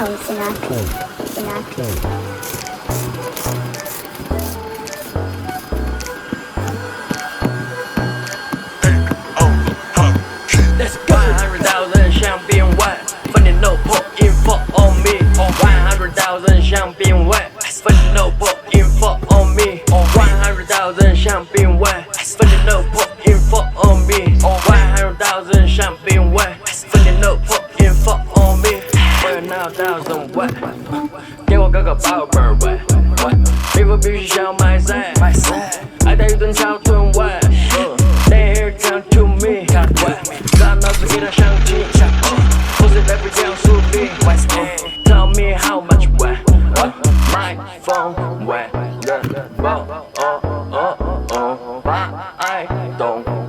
Let's go 100,000香槟味，分点肉破 info on me 100,000香槟味，分点肉破 info on me 100,000香槟味，分点肉破 info on me 100,000香槟味，分点肉破 info on me 100,000味，给我个宝贝儿味，皮肤必须像麦赛，爱带一顿桥吞味。They here come to me， 大脑是给它香气，不是来不讲树立。Tell me how much way， my phone way， 把爱懂。